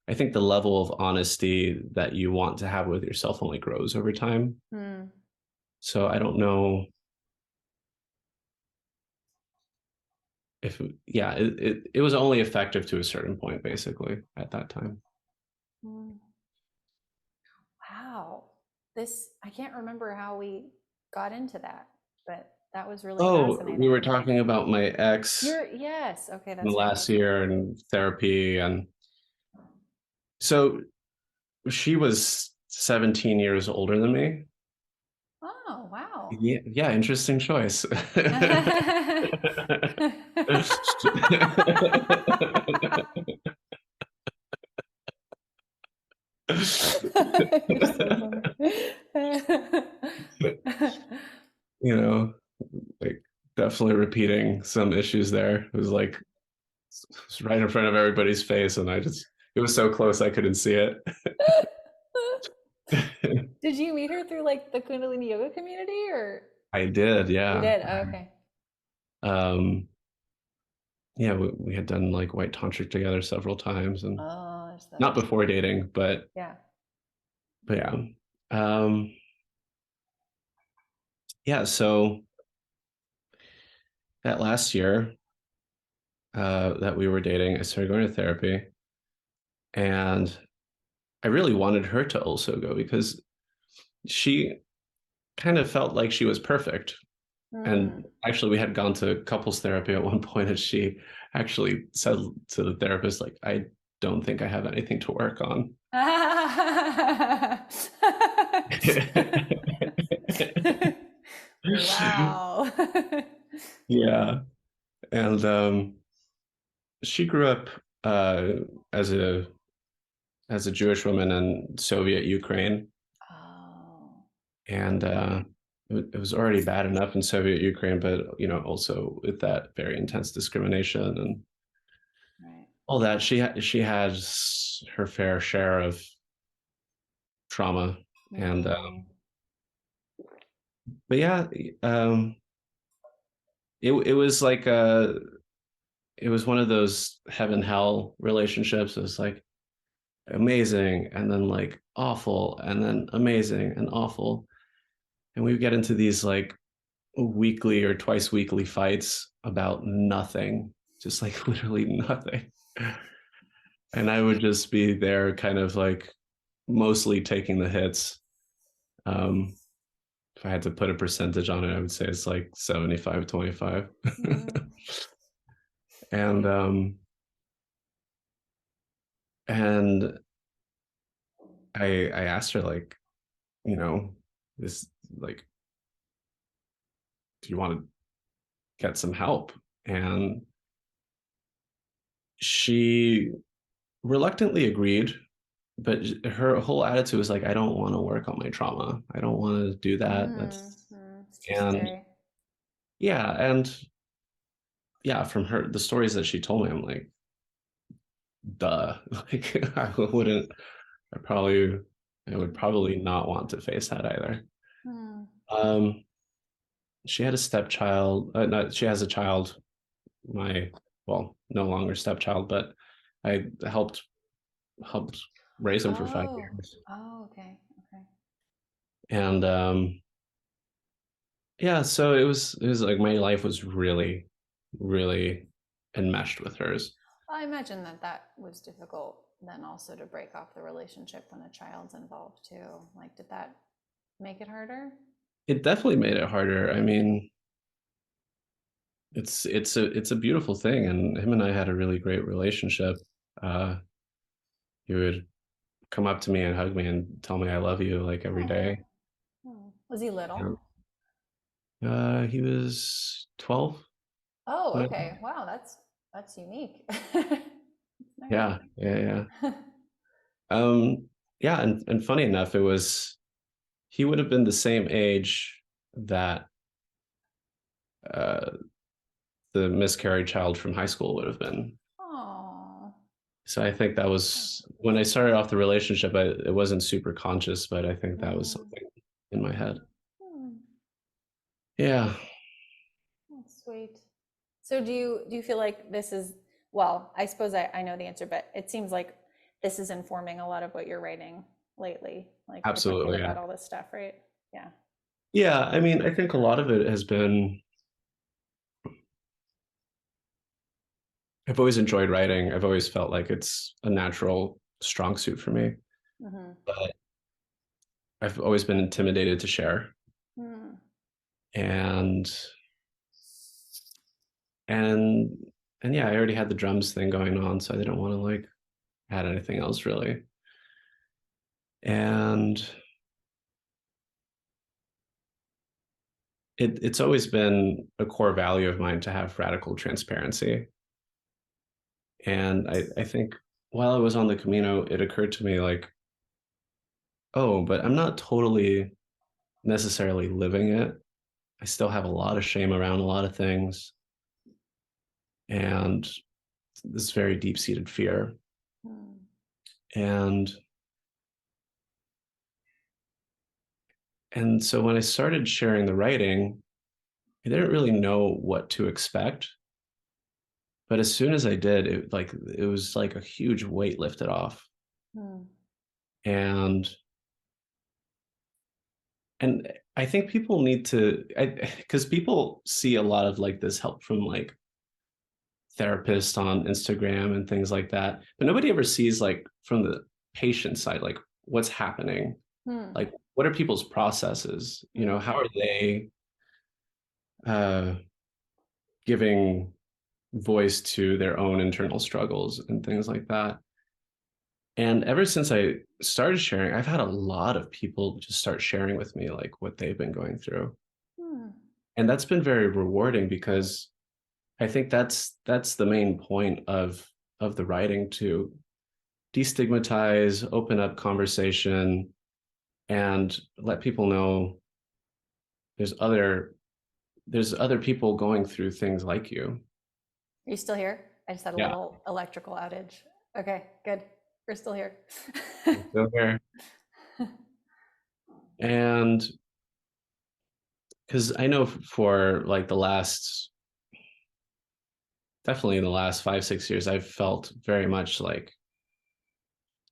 I think the level of honesty that you want to have with yourself only grows over time. Mm. So I don't know if, yeah, it was only effective to a certain point, basically, at that time. Mm. Wow. I can't remember how we got into that, but that was really Oh, we were fascinating. talking about my ex Yes, okay, in the that's right. last year and therapy. And so she was 17 years older than me. Oh, wow. Yeah, yeah, interesting choice. You're so funny. you know, like definitely repeating some issues there. It was like it's right in front of everybody's face, and it was so close I couldn't see it. Did you meet her through like the Kundalini yoga community or I did, you yeah. did? Oh, okay. Um, yeah, we had done like white tantric together several times, and Oh, there's the not before dating, yeah. but yeah. Um, yeah, so that last year that we were dating, I started going to therapy, and I really wanted her to also go because she kind of felt like she was perfect. And Hmm. actually, we had gone to couples therapy at one point, and she actually said to the therapist, like, I don't think I have anything to work on. Wow. Yeah. And she grew up uh, as a Jewish woman in Soviet Ukraine, Oh, and it was already bad enough in Soviet Ukraine, but also with that very intense discrimination and right. all that, she has her fair share of trauma, and Mm, but yeah, um, it was like it was one of those heaven hell relationships. It was like amazing and then like awful and then amazing and awful, and we would get into these like weekly or twice weekly fights about nothing, just like literally nothing. And I would just be there kind of like mostly taking the hits. Um, if I had to put a percentage on it, I would say it's like 75-25. mm, and and I asked her like, you know, this like, do you want to get some help? And she reluctantly agreed, but her whole attitude was like, I don't want to work on my trauma. I don't want to do that. It's too And scary. yeah, and yeah, from her, the stories that she told me, I'm like, duh. Like, I would probably not want to face that either. Mm. Um, she had a stepchild. Not, she has a child. My, well, no longer stepchild, but I helped raise him for five Oh, years. oh, okay, okay. And yeah, so it was like my life was really, really enmeshed with hers. Well, I imagine that that was difficult then also to break off the relationship when a child's involved too. Like, did that make it harder? It definitely made it harder. I mean, it's a beautiful thing, and him and I had a really great relationship. Uh, he would come up to me and hug me and tell me I love you like every Oh, day. oh. Was he little? And, he was 12. Oh, When okay. Wow, that's unique. That's nice. yeah, yeah, yeah. Yeah, and funny enough, it was he would have been the same age that uh, the miscarried child from high school would have been. Oh, So I think that that's was when I sweet. started off the relationship. It wasn't super conscious, but I think that was Mm, something in my head. mm, Yeah, that's sweet. So do you feel like this is, well, I suppose I know the answer, but it seems like this is informing a lot of what you're writing lately. Like you're thinking absolutely. about Yeah. all this stuff, right? Yeah. Yeah, I mean, I think a lot of it has been I've always enjoyed writing. I've always felt like it's a natural strong suit for me, Mm-hmm. but I've always been intimidated to share. Mm, And and and yeah, I already had the drums thing going on, so I didn't want to like add anything else really. And it's always been a core value of mine to have radical transparency. And I think while I was on the Camino, it occurred to me like, oh, but I'm not totally necessarily living it. I still have a lot of shame around a lot of things and this very deep-seated fear. mm, And and so when I started sharing the writing, I didn't really know what to expect. But as soon as I did, it was like a huge weight lifted off. mm, And and I think people need to because people see a lot of like this help from like therapists on Instagram and things like that, but nobody ever sees like from the patient side, like what's happening, mm, like what are people's processes, how mm, are they uh, giving voice to their own internal struggles and things like that. And ever since I started sharing, I've had a lot of people just start sharing with me like what they've been going through. Hmm. And that's been very rewarding because I think that's the main point of the writing, to destigmatize, open up conversation, and let people know there's other there's other people going through things like you. Are you still here? I just had a Yeah. little electrical outage. Okay, good. We're still here. So there. And because I know for like the last, definitely in the last 5 6 years, I've felt very much like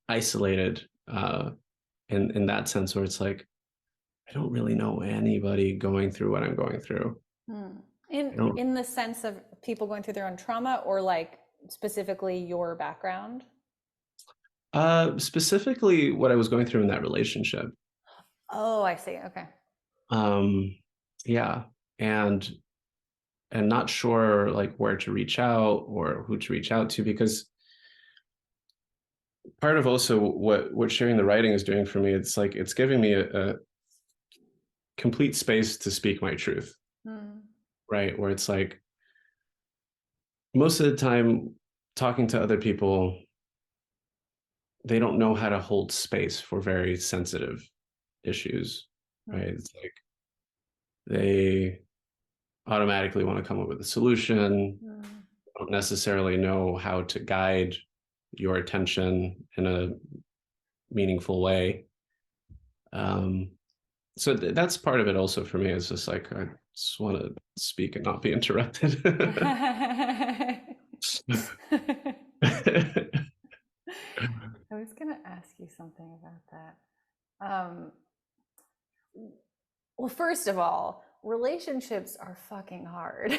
isolated, in that sense, where it's like I don't really know anybody going through what I'm going through. Hmm. I don't. In the sense of people going through their own trauma, or like specifically your background? Specifically what I was going through in that relationship. Oh, I see. Okay. Um, yeah, and not sure like where to reach out or who to reach out to, because part of also what sharing the writing is doing for me, it's like it's giving me a complete space to speak my truth, Hmm. right? Where it's like most of the time talking to other people, they don't know how to hold space for very sensitive issues, right? Hmm. It's like they automatically want to come up with a solution, Hmm. don't necessarily know how to guide your attention in a meaningful way. Um, so that's part of it also for me. Is just like I just want to speak and not be interrupted. I was gonna ask you something about that. Um, well, first of all, relationships are fucking hard.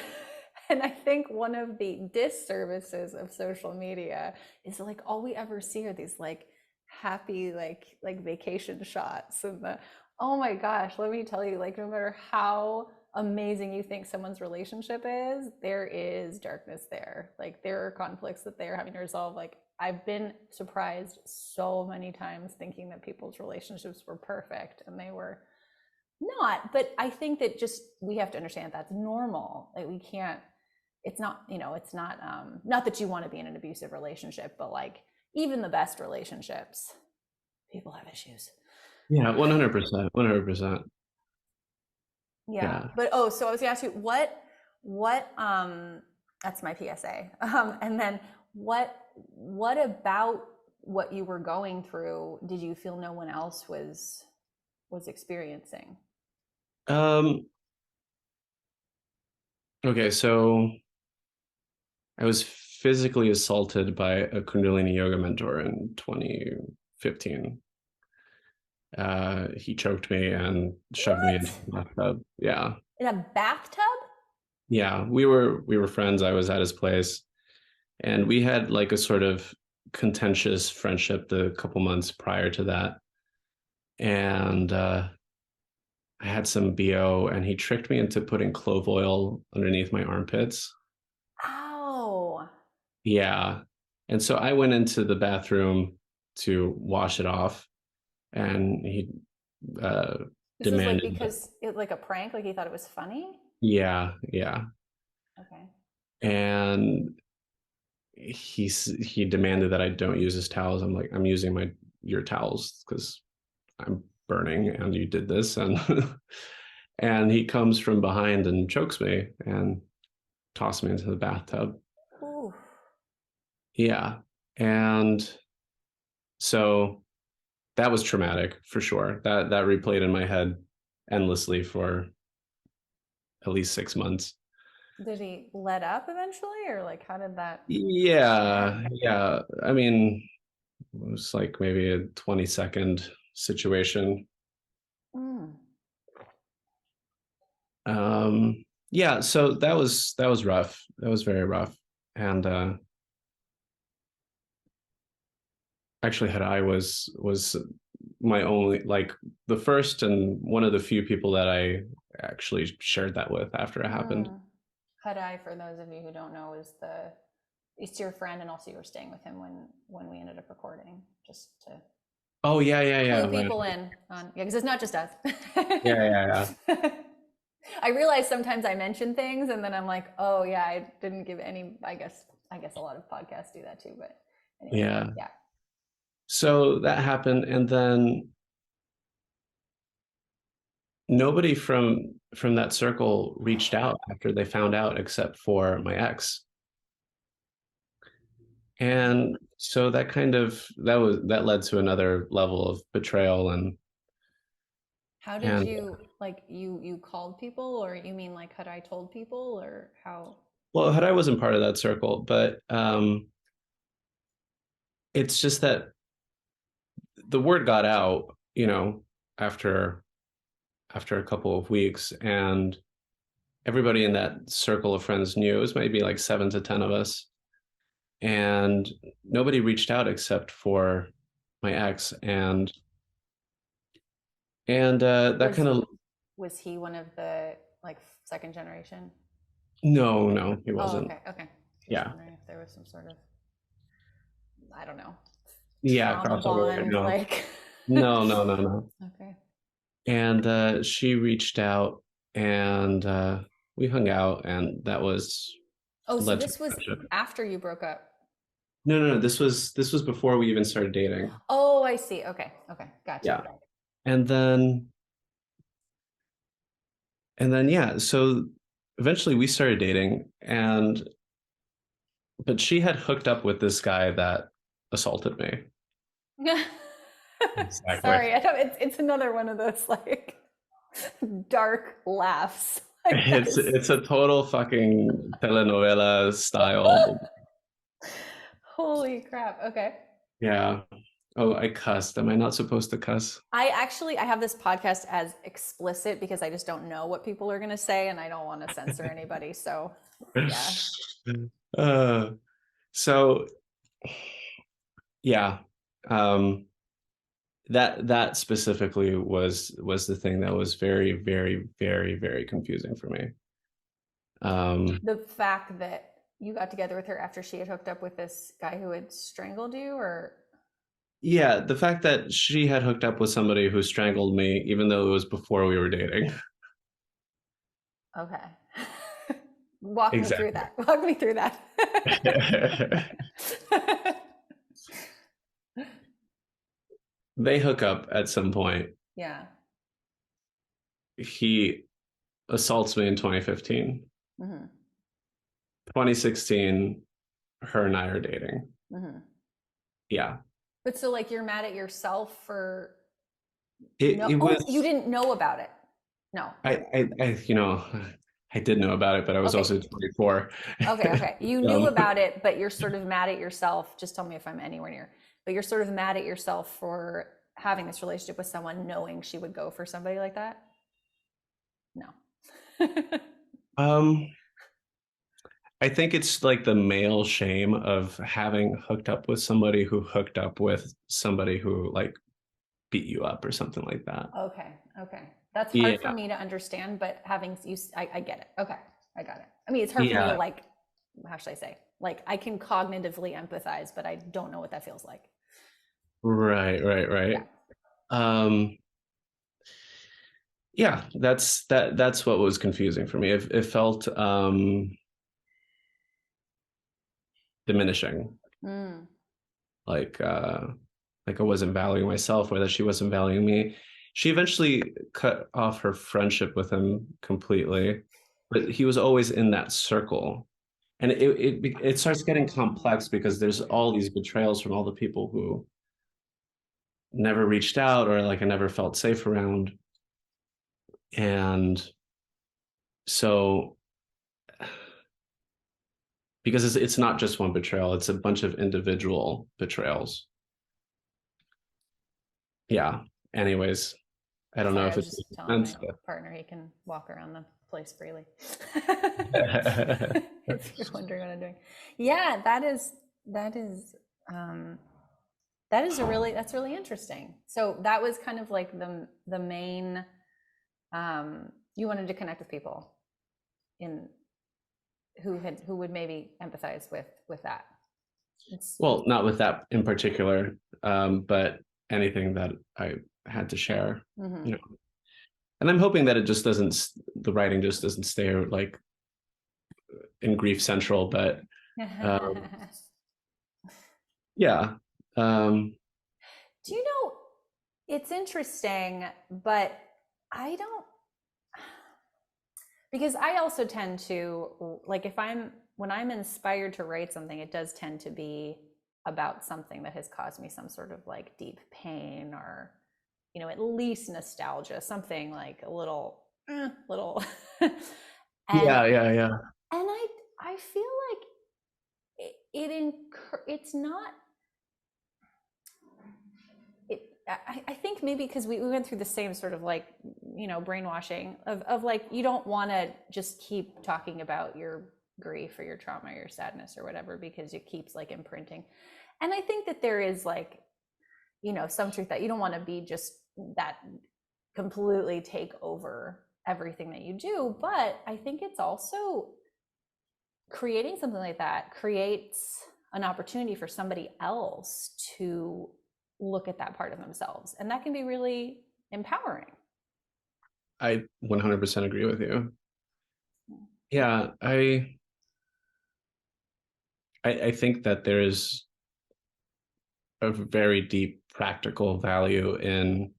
And I think one of the disservices of social media is like all we ever see are these like happy like vacation shots and the oh my gosh, let me tell you, like no matter how amazing you think someone's relationship is, there is darkness there. Like there are conflicts that they're having to resolve. Like I've been surprised so many times thinking that people's relationships were perfect and they were not. But I think that just we have to understand that's normal. Like we can't, it's not, it's not not that you want to be in an abusive relationship, but like even the best relationships, people have issues. Yeah, 100%, 100%. Yeah. Yeah. But oh, so I was gonna ask you what that's my PSA. And then what about what you were going through did you feel no one else was experiencing? Um, okay, so I was physically assaulted by a Kundalini yoga mentor in 2015. He choked me and shoved me into What? the bathtub. Yeah. In a bathtub? Yeah. We were friends. I was at his place, and we had like a sort of contentious friendship the couple months prior to that. And I had some BO, and he tricked me into putting clove oil underneath my armpits. Ow. Yeah. And so I went into the bathroom to wash it off, and he uh, This was like demanded. because it like a prank, like he thought it was funny. Yeah, yeah. Okay. And he demanded that I don't use his towels. I'm like, I'm using your towels because I'm burning, and you did this. And and he comes from behind and chokes me and tosses me into the bathtub. Ooh. Yeah. And so that was traumatic for sure. That replayed in my head endlessly for at least 6 months. Did he let up eventually, or like how did that? Yeah, yeah. I mean, it was like maybe a 20-second situation. Mm. Yeah, so that was rough. That was very rough. And actually Hadai was my only, like, the first and one of the few people that I actually shared that with after it happened. Mm. Hadai, for those of you who don't know, is the It's your friend, and also you were staying with him when we ended up recording, just to Oh yeah, clue right. people in on, yeah, because it's not just us. Yeah. I realize sometimes I mention things and then I'm like, oh yeah, I didn't give any. I guess a lot of podcasts do that too. But anyway, Yeah. yeah. So that happened, and then nobody from that circle reached out after they found out except for my ex. And so that led to another level of betrayal. How did And you, like, you called people, or you mean like had I told people, or how? well, I wasn't part of that circle, but it's just that the word got out, after a couple of weeks, and everybody in that circle of friends knew. It was maybe like 7 to 10 of us, and nobody reached out except for my ex, and that Was kind of was he one of the, like, second generation? no, he Oh, wasn't. okay. Just Yeah, wondering if there was some sort of, I don't know, yeah, trauma crossover. bond, No, like. no. Okay. And she reached out, and we hung out, and that was Oh, so led to this was friendship. after you broke up. No. This was before we even started dating. Oh, I see. Okay. Gotcha. Yeah, and then yeah. So eventually we started dating, but she had hooked up with this guy that assaulted me. Exactly. Sorry, I don't, it's another one of those, like, dark laughs. Like, that It's is, it's a total fucking telenovela style. holy crap. Okay. Yeah. Oh, I cussed. Am I not supposed to cuss? I have this podcast as explicit because I just don't know what people are going to say and I don't want to censor anybody. So, yeah. uh, so yeah, um, that specifically was the thing that was very, very, very, very confusing for me. The fact that you got together with her after she had hooked up with this guy who had strangled you, or? Yeah, the fact that she had hooked up with somebody who strangled me, even though it was before we were dating. Okay. Walk me through Exactly. that. Walk me through that. They hook up at some point. Yeah. He assaults me in 2015. Mm-hmm. 2016, her and I are dating. Mm-hmm. Yeah. But so, like, you're mad at yourself for, It no? it Oh, you was didn't know about it. No. I did know about it, but I was Okay. also 24. Okay. You knew Um, about it, but you're sort of mad at yourself. Just tell me if I'm anywhere near. But you're sort of mad at yourself for having this relationship with someone, knowing she would go for somebody like that. No. um, I think it's like the male shame of having hooked up with somebody who hooked up with somebody who like beat you up or something like that. Okay. That's hard for Yeah, me to understand, but having you, I get it. Okay, I got it. I mean, it's hard for me to, yeah, like, how should I say? Like, I can cognitively empathize, but I don't know what that feels like. Yeah. right. Um, yeah, that's what was confusing for me. It felt diminishing, Mm. like I wasn't valuing myself, or that she wasn't valuing me. She eventually cut off her friendship with him completely, but he was always in that circle. And it starts getting complex because there's all these betrayals from all the people who never reached out, or like I never felt safe around. And so because it's not just one betrayal, it's a bunch of individual betrayals. Yeah. Anyways, I don't know Sorry, I if was it just telling makes my partner he can walk around the place freely. sense. If you're wondering what I'm doing. Yeah, that is um that's really interesting. So that was kind of like the main, you wanted to connect with people in who would maybe empathize with that. Well, not with that in particular, but anything that I had to share, Mm-hmm. you know. And I'm hoping that the writing just doesn't stay like in Grief Central, but yeah. Do you know, it's interesting, but I don't, because I also tend to, like, when I'm inspired to write something, it does tend to be about something that has caused me some sort of like deep pain, or, at least nostalgia, something like a little. and Yeah. and I feel like it's not it. I think maybe because we went through the same sort of like, brainwashing of like, you don't want to just keep talking about your grief or your trauma or your sadness or whatever, because it keeps like imprinting. And I think that there is like, some truth that you don't want to be just that completely take over everything that you do. But I think it's also creating something like that creates an opportunity for somebody else to look at that part of themselves. And that can be really empowering. I 100% agree with you. Yeah, I think that there is a very deep practical value in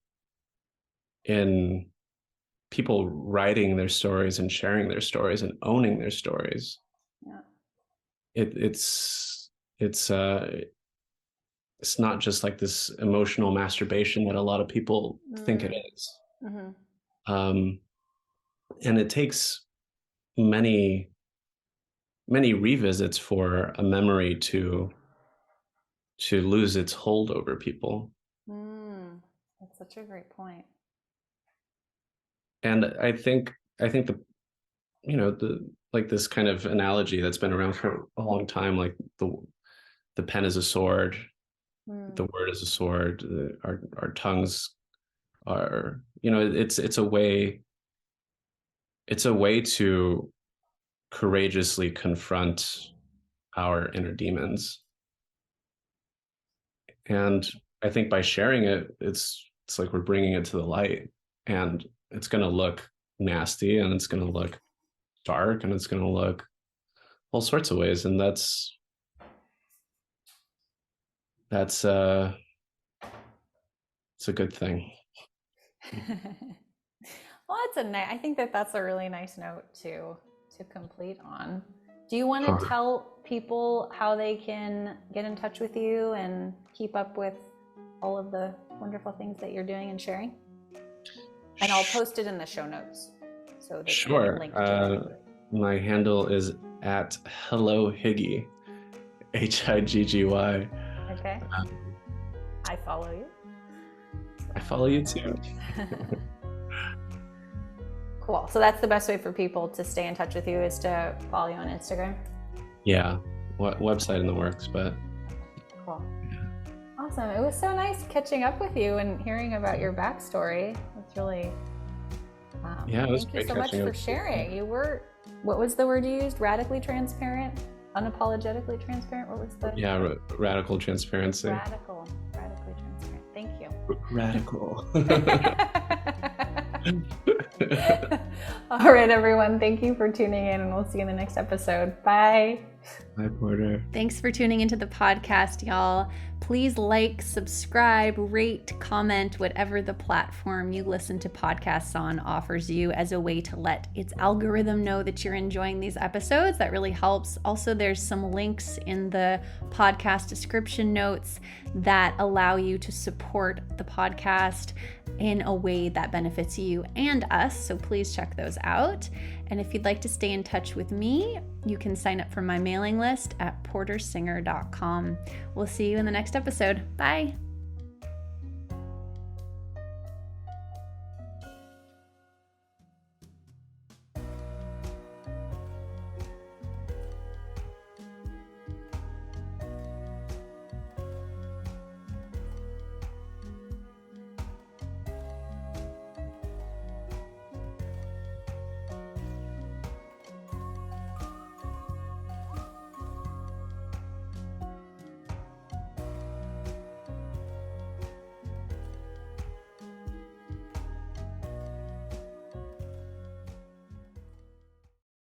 people writing their stories and sharing their stories and owning their stories. Yeah. It's not just like this emotional masturbation that a lot of people think it is. Mm-hmm. And it takes many revisits for a memory to lose its hold over people. That's such a great point. And I think the like this kind of analogy that's been around for a long time, like the pen is a sword, the word is a sword, our tongues are, it's a way to courageously confront our inner demons. And I think by sharing it, it's like we're bringing it to the light, and it's going to look nasty, and it's going to look dark, and it's going to look all sorts of ways. And that's it's a good thing. Well, I think that's a really nice note to complete on. Do you want to tell people how they can get in touch with you and keep up with all of the wonderful things that you're doing and sharing? And I'll post it in the show notes so they can link to it. My handle is at Hello Higgy, HIGGY. Okay. I follow you. I follow you too. Cool. So that's the best way for people to stay in touch with you, is to follow you on Instagram? Yeah. Website in the works, but. Cool. Awesome. It was so nice catching up with you and hearing about your backstory. It's really, it was thank great you so much for sharing. You were, what was the word you used? Radically transparent? Unapologetically transparent? What was the? Yeah, radical transparency. Radically transparent. Thank you. Radical. All right, everyone. Thank you for tuning in, and we'll see you in the next episode. Bye. Bye, Porter. Thanks for tuning into the podcast, y'all. Please like, subscribe, rate, comment, whatever the platform you listen to podcasts on offers you, as a way to let its algorithm know that you're enjoying these episodes. That really helps. Also, there's some links in the podcast description notes that allow you to support the podcast in a way that benefits you and us. So please check those out. And if you'd like to stay in touch with me, you can sign up for my mailing list at portersinger.com. We'll see you in the next episode. Bye.